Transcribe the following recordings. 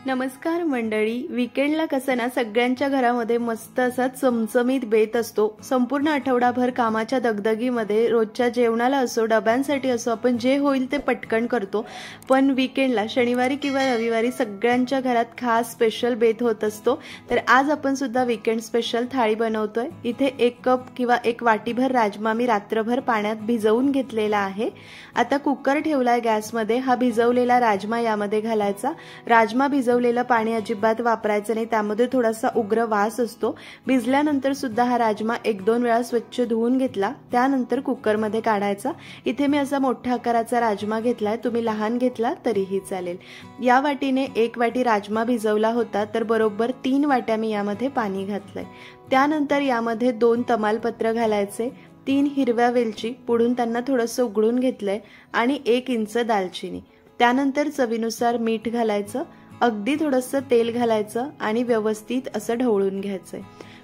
नमस्कार मंडळी। वीकेंडला कसं ना सगळ्यांच्या घरामध्ये मस्त असा चमचमीत बेत असतो। संपूर्ण आठवडाभर कामाच्या दगदगीमध्ये रोजच्या जेवणाला असो डब्यांसाठी असो आपण जे होईल ते पटकन करतो, पण वीकेंडला शनिवारी किंवा रविवारी सगळ्यांच्या घरात खास स्पेशल बेत होत असतो। तर आज आपण सुद्धा वीकेंड स्पेशल थाळी बनवतोय। इथे 1 कप किंवा 1 वाटीभर राजमा मी रात्रभर पाण्यात भिजवून घेतलेला आहे। आता कुकर ठेवलाय गॅसमध्ये। हा भिजवलेला राजमा यामध्ये घालायचा। राजमा भिजवलेलं पाणी अजिबात वापरायचं नाही, त्यामध्ये थोडासा उग्र वास असतो। भिजल्यानंतर सुद्धा हा राजमा 1-2 वेळा स्वच्छ धुवून घेतला, त्यानंतर कुकरमध्ये काढायचा। इथे मी असा मोठ्या आकाराचा राजमा घेतलाय, तुम्ही लहान घेतला तरीही चालेल। या वाटीने 1 वाटी राजमा भिजवला होता, तर बरोबर 3 वाट्या मी यामध्ये पाणी घातलंय। त्यानंतर यामध्ये 2 तमालपत्र घालायचे, 3 हिरव्या वेलची पुढून त्यांना थोडंसं उघडून घेतलंय आणि 1 इंच दालचिनी। त्यानंतर चवीनुसार मीठ घालायचं, अगदी थोडंसं तेल घालायचं आणि व्यवस्थित असं ढवळून घ्यायचंय।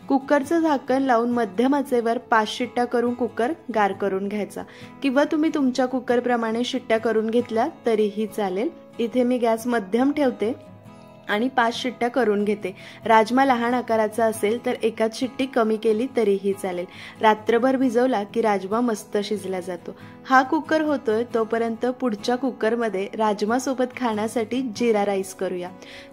कुकरचं झाकण लावून मध्यम आचेवर 5 शिट्ट्या करून कुकर गार करून घ्यायचा, किंवा तुम्ही तुमच्या कुकर प्रमाणे शिट्ट्या करून घेतल्या तरीही चालेल। इथे मी गॅस मध्यम ठेवते आणि 5 शिट्ट्या करून घेते। राजमा लहान आकाराचा असेल तर एकाच शिट्टी कमी केली तरीही चालेल। रात्रभर भिजवला की राजमा मस्त शिजला जातो। हा कुकर होतोय तोपर्यंत पुढच्या कुकरमध्ये राजमा सोबत खाण्यासाठी जीरा राईस करूया।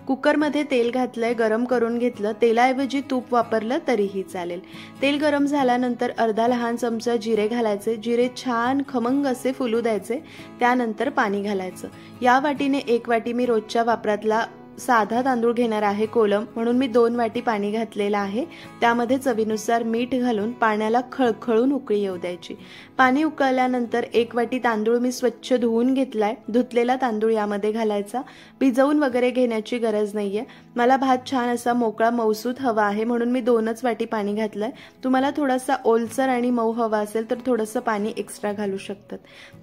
कुकरमध्ये तेल घातलंय, गरम करून घेतलं। तेलाऐवजी तूप वापरलं तरीही चालेल। तेल गरम झाल्यानंतर अर्धा लहान चमचा जिरे घालायचे। जिरे छान खमंग असे फुलू द्यायचे, त्यानंतर पाणी घालायचं। या वाटीने 1 वाटी मी रोजच्या वापरातला साधा तांदूळ घेणार आहे कोलम, म्हणून मी 2 वाटी पाणी घातलेलं आहे। त्यामध्ये चवीनुसार मीठ घालून पाण्याला खळखळून उकळी येऊ द्यायची। पाणी उकळल्यानंतर 1 वाटी तांदूळ मी स्वच्छ धुवून घेतलाय। धुतलेला तांदूळ यामध्ये घालायचा। भिजवून वगैरे घेण्याची गरज नाहीये। मला भात छान असा मोकळा मऊसूत हवा आहे, म्हणून मी 2च वाटी पाणी घातलंय। तुम्हाला थोडासा ओलसर आणि मऊ हवा असेल तर थोडंसं पाणी एक्स्ट्रा घालू शकतात।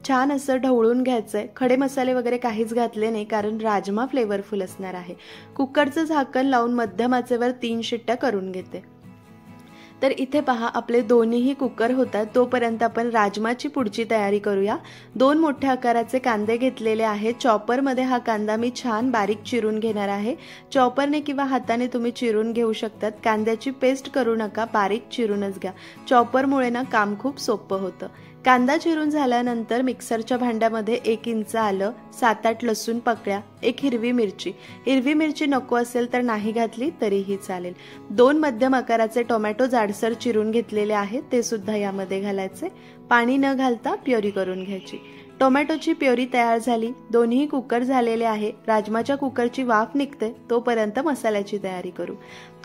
छान असं ढवळून घ्यायचंय। खडे मसाले वगैरे काहीच घातले नाही, कारण राजमा फ्लेवरफुल असणार आहे। कुकरचं झाकण लावून मध्यम आचेवर 3 शिट्ट्या करून घेते। तर इथे पहा आपले दोन्हीही कुकर होतात, तोपर्यंत आपण राजमाची पुढची तयारी करूया। 2 मोठ्या आकाराचे कांदे घेतलेले आहेत। चॉपरमध्ये हा कांदा मी छान बारीक चिरून घेणार आहे। चॉपरने किंवा हाताने तुम्ही चिरून घेऊ शकतात। कांद्याची पेस्ट करू नका, बारीक चिरूनच घ्या। चॉपरमुळे ना काम खूप सोपं होतं। कांदा चिरून झाल्यानंतर मिक्सरच्या भांड्यामध्ये 1 इंच आलं, 7-8 लसूण पाकळ्या, 1 हिरवी मिरची। हिरवी मिरची नको असेल तर नाही घातली तरीही चालेल। 2 मध्यम आकाराचे टोमॅटो जाडसर चिरून घेतलेले आहेत, ते सुद्धा यामध्ये घालायचे। पाणी न घालता प्युरी करून घ्यायची। टोमॅटोची प्युरी तयार झाली। दोन्ही कुकर झालेले आहे। राजमाच्या कुकरची वाफ निघते तोपर्यंत मसाल्याची तयारी करू।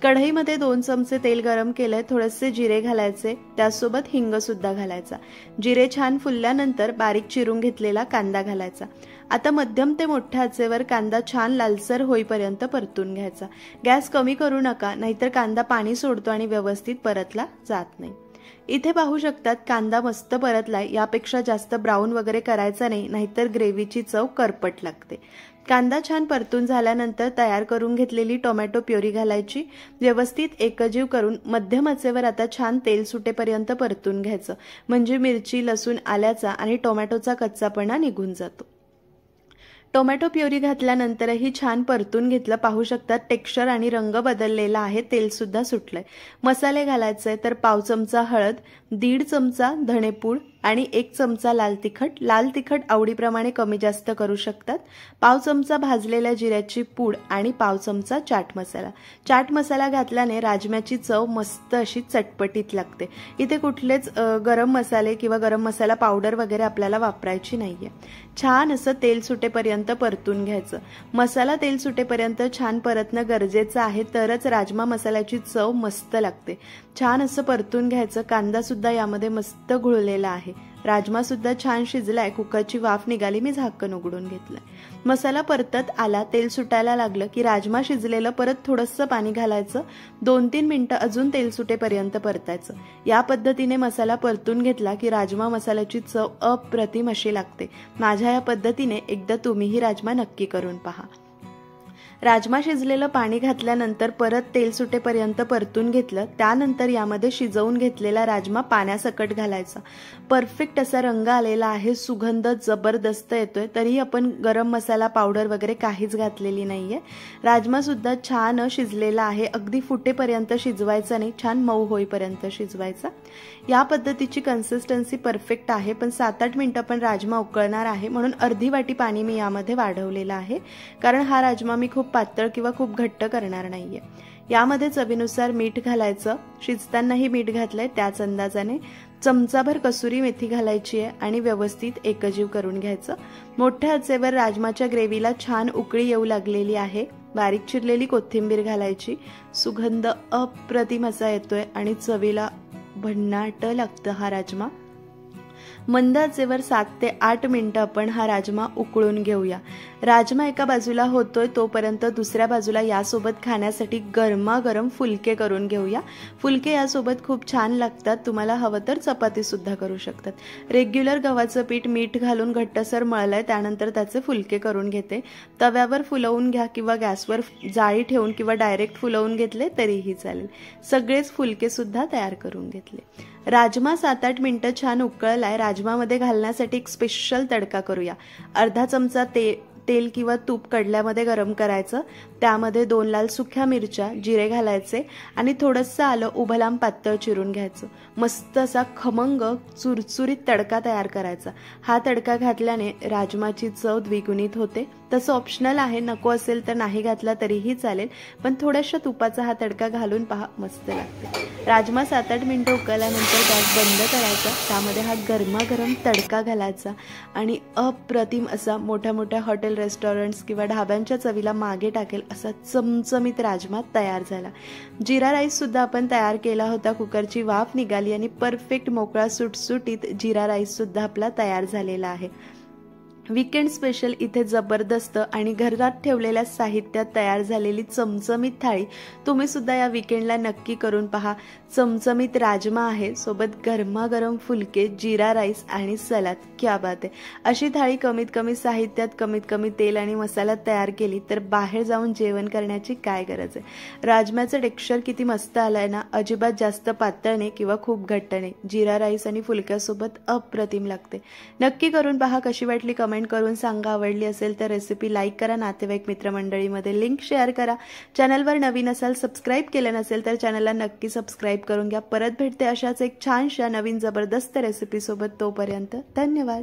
कढईमध्ये 2 चमचे तेल गरम केलंय, थोडेसे जिरे घालायचे, त्यासोबत हिंग सुद्धा घालायचा। जिरे छान फुलल्यानंतर बारीक चिरून घेतलेला कांदा घालायचा। आता मध्यम ते मोठ्या आचेवर कांदा छान लालसर होईपर्यंत परतून घ्यायचा। गॅस कमी करू नका, नाहीतर कांदा पाणी सोडतो आणि व्यवस्थित परतला जात नाही। इथे पाहू शकतात कांदा मस्त परतलाय। यापेक्षा जास्त ब्राऊन वगैरे करायचा नाही, नाहीतर ग्रेव्हीची चव करपट लागते। कांदा छान परतून झाल्यानंतर तयार करून घेतलेली टोमॅटो प्युरी घालायची। व्यवस्थित एकजीव करून मध्यम आचेवर आता छान तेल सुटेपर्यंत परतून घ्यायचं, म्हणजे मिरची, लसूण, आल्याचा आणि टोमॅटोचा कच्चापणा निघून जातो। टोमॅटो प्युरी घातल्यानंतरही छान परतून घेतलं। पाहू शकतात टेक्स्चर आणि रंग बदललेला आहे, तेल सुद्धा सुटलंय। मसाले घालायचे तर पाव चमचा हळद, 1.5 चमचा धणेपूड आणि 1 चमचा लाल तिखट। लाल तिखट आवडीप्रमाणे कमी जास्त करू शकतात। पाव चमचा भाजलेल्या जिऱ्याची पूड आणि पाव चमचा चाट मसाला। चाट मसाला घातल्याने राजम्याची चव मस्त अशी चटपटीत लागते। इथे कुठलेच गरम मसाले किंवा गरम मसाला पावडर वगैरे आपल्याला वापरायची नाहीये। छान असं तेल सुटेपर्यंत परतून घ्यायचं। मसाला तेल सुटेपर्यंत छान परतणं गरजेचं आहे, तरच राजमा मसाल्याची चव मस्त लागते। छान असं परतून घ्यायचं। कांदा सुद्धा यामध्ये मस्त घुळलेला आहे। राजमा सुद्धा छान शिजलाय। कुकरची वाफ निघाली, मी झाकण उघडून घेतलंय। मसाला परतत आला, तेल सुटायला लागलं की राजमा शिजलेलं परत थोडंसं पाणी घालायचं। 2-3 मिनिटं अजून तेल सुटेपर्यंत परतायचं। या पद्धतीने मसाला परतून घेतला की राजमा मसाल्याची चव अप्रतिम अशी लागते। माझ्या या पद्धतीने एकदा तुम्हीही राजमा नक्की करून पहा। राजमा शिजलेलं पाणी घातल्यानंतर परत तेल सुटेपर्यंत परतून घेतलं। त्यानंतर यामध्ये शिजवून घेतलेला राजमा पाण्यासकट घालायचा। परफेक्ट असा रंग आलेला आहे, सुगंध जबरदस्त येतोय। तरी आपण गरम मसाला पावडर वगैरे काहीच घातलेली नाहीये। राजमा सुद्धा छान शिजलेला आहे, अगदी फुटेपर्यंत शिजवायचा नाही, छान मऊ होईपर्यंत शिजवायचा। या पद्धतीची कन्सिस्टन्सी परफेक्ट आहे, पण 7-8 मिनिटं पण राजमा उकळणार आहे, म्हणून अर्धी वाटी पाणी मी यामध्ये वाढवलेलं आहे, कारण हा राजमा मी खूप पातळ किंवा खूप घट्ट करणार नाहीये। यामध्ये चवीनुसार मीठ घालायचं, शिजतानाही मीठ घातलंय त्याच अंदाजाने। चमचाभर कसुरी मेथी घालायची आहे आणि व्यवस्थित एकजीव करून घ्यायचं। मोठ्या आचेवर राजमाच्या ग्रेव्हीला छान उकळी येऊ लागलेली आहे। बारीक चिरलेली कोथिंबीर घालायची, सुगंध अप्रतिम असा येतोय आणि चवीला भन्नाट लागतं हा राजमा। मंद आचेवर 7 ते 8 मिनिटं आपण हा राजमा उकळून घेऊया। राजमा एका बाजूला होतोय तोपर्यंत दुसऱ्या बाजूला यासोबत खाण्यासाठी गरमागरम फुलके करून घेऊया। फुलके यासोबत खूप छान लागतात, तुम्हाला हवं तर चपाती सुद्धा करू शकतात। रेग्युलर गव्हाचं पीठ मीठ घालून घट्टसर मळलंय, त्यानंतर त्याचे फुलके करून घेते। तव्यावर फुलवून घ्या किंवा गॅसवर जाळी ठेवून किंवा डायरेक्ट फुलवून घेतले तरीही चालेल। सगळेच फुलके सुद्धा तयार करून घेतले। राजमा 7-8 मिनिटं छान उकळलाय। राजमामध्ये घालण्यासाठी एक स्पेशल तडका करूया। अर्धा चमचा तेल किंवा तूप कढल्यामध्ये गरम करायचं, त्यामध्ये 2 लाल सुक्या मिरच्या, जिरे घालायचे आणि थोडंसं आलं उभं लांब पातळ चिरून घ्यायचं। मस्त असा खमंग चुरचुरीत तडका तयार करायचा। हा तडका घातल्याने राजमाची चव द्विगुणित होते। तसं ऑप्शनल आहे, नको असेल तर नाही घातला तरीही चालेल, पण थोड्याशा तुपाचा हा तडका घालून पहा, मस्त लागते। राजमा 7-8 मिनिटं उकळल्यानंतर गॅस बंद करायचा, त्यामध्ये हा गरमागरम तडका घालायचा आणि अप्रतिम असा मोठ्या मोठ्या हॉटेल रेस्टॉरंट्स किंवा ढाब्यांच्या चवीला मागे टाकेल असा चमचमीत राजमा तयार झाला। जिरा राईस सुद्धा आपण तयार केला होता, कुकरची वाफ निघाली आणि परफेक्ट मोकळा सुटसुटीत जिरा राईस सुद्धा आपला तयार झालेला आहे। वीकेंड स्पेशल इथे जबरदस्त आणि घरात ठेवलेल्या साहित्यात तयार झालेली चमचमीत थाळी तुम्ही सुद्धा या वीकेंडला नक्की करून पहा। चमचमीत राजमा आहे, सोबत गरमागरम फुलके, जिरा राईस आणि सलाद, क्या बात आहे। अशी थाळी कमीत कमी साहित्यात, कमीत कमी तेल आणि मसाल्यात तयार केली तर बाहेर जाऊन जेवण करण्याची काय गरज आहे। राजम्याचं टेक्स्चर किती मस्त आलंय ना, अजिबात जास्त पातळ नाही किंवा खूप घट्ट नाही। जिरा राईस आणि फुलक्यासोबत अप्रतिम लागते। नक्की करून पहा, कशी वाटली कमेंट करून सांगा। आवडली असेल तर रेसिपी लाईक करा, नातेवाईक मित्रमंडळीमध्ये लिंक शेअर करा। चॅनलवर नवीन असाल, सबस्क्राईब केलं नसेल तर चॅनलला नक्की सबस्क्राईब करून घ्या। परत भेटते अशाच एक छानशा नवीन जबरदस्त रेसिपी सोबत, तोपर्यंत धन्यवाद।